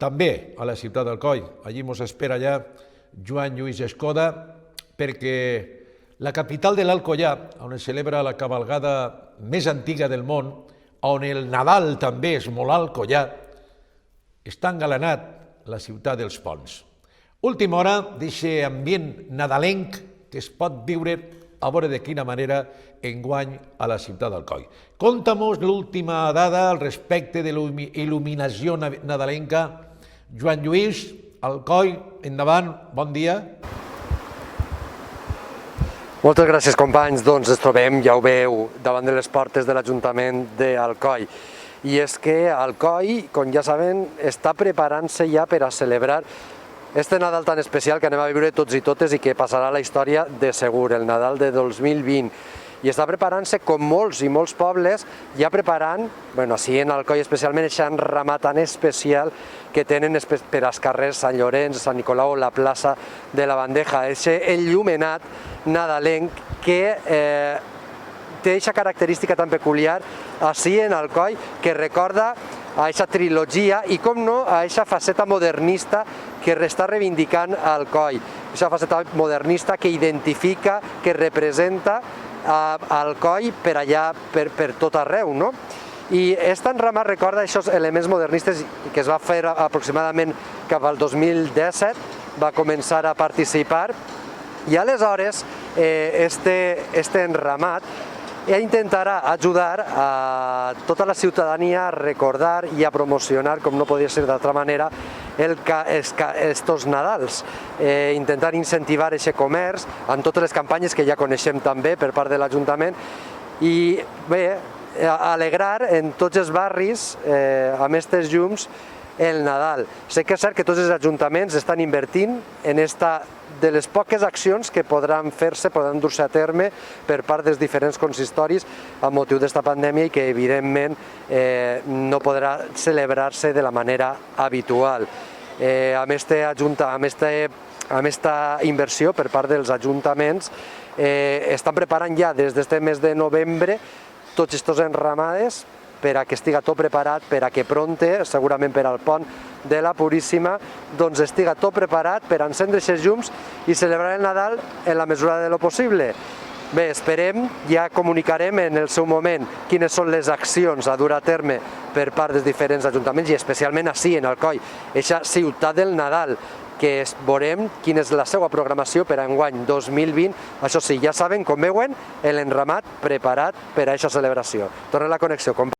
també a la ciutat d'Alcoi. Allí ens espera ja Joan Lluís Escoda, perquè la capital de l'Alcoià, on es celebra la cavalgada més antiga del món, on el Nadal també és molt alcoià, està engalanat la ciutat dels ponts. Última hora d'aquest ambient nadalenc que es pot viure a veure de quina manera enguany a la ciutat d'Alcoi. Conta-mos l'última dada al respecte de l'il·luminació nadalenca. Joan Lluís, Alcoi, endavant, bon dia. Moltes gràcies, companys. Doncs ens trobem, ja ho veu, davant de les portes de l'Ajuntament d'Alcoi. I és que Alcoi, com ja saben, està preparant-se ja per a celebrar este Nadal tan especial que anem a viure tots i totes i que passarà a la història de segur, el Nadal de 2020. I està preparant-se, com molts i molts pobles, ja preparant, així en Alcoi especialment, aquest enramat tan especial que tenen per als carrers Sant Llorenç, Sant Nicolau, la plaça de la Bandeja, aquest enllumenat nadalenc que té aquesta característica tan peculiar així en Alcoi, que recorda a aquesta trilogia i, com no, a aquesta faceta modernista que està reivindicant Alcoi, aquesta faceta modernista que identifica, que representa Alcoi per allà, per tot arreu, no? I aquest enramat recorda aquests elements modernistes que es va fer aproximadament cap al 2017, va començar a participar, i aleshores este enramat intentarà ajudar a tota la ciutadania a recordar i a promocionar, com no podia ser d'altra manera, estos Nadals, intentar incentivar aquest comerç amb totes les campanyes que ja coneixem també per part de l'Ajuntament i bé, alegrar en tots els barris amb aquestes llums el Nadal. Sé que és cert que tots els ajuntaments estan invertint en de les poques accions que podran fer-se, podran dur-se a terme per part dels diferents consistoris amb motiu d'esta pandèmia i que evidentment no podrà celebrar-se de la manera habitual. Amb aquesta inversió per part dels ajuntaments estan preparant ja des d'aquest mes de novembre tots aquests enramades per a que estiga tot preparat, per a que pronte, segurament per al pont de la Puríssima, doncs estiga tot preparat per encendre aquests llums i celebrar el Nadal en la mesura de lo possible. Bé, esperem, ja comunicarem en el seu moment quines són les accions a dur a terme per part dels diferents ajuntaments i especialment així en Alcoi, aquesta ciutat del Nadal, que veurem quina és la seva programació per a enguany 2020. Això sí, ja saben, com veuen, l'enramat preparat per a aquesta celebració. Torna la connexió.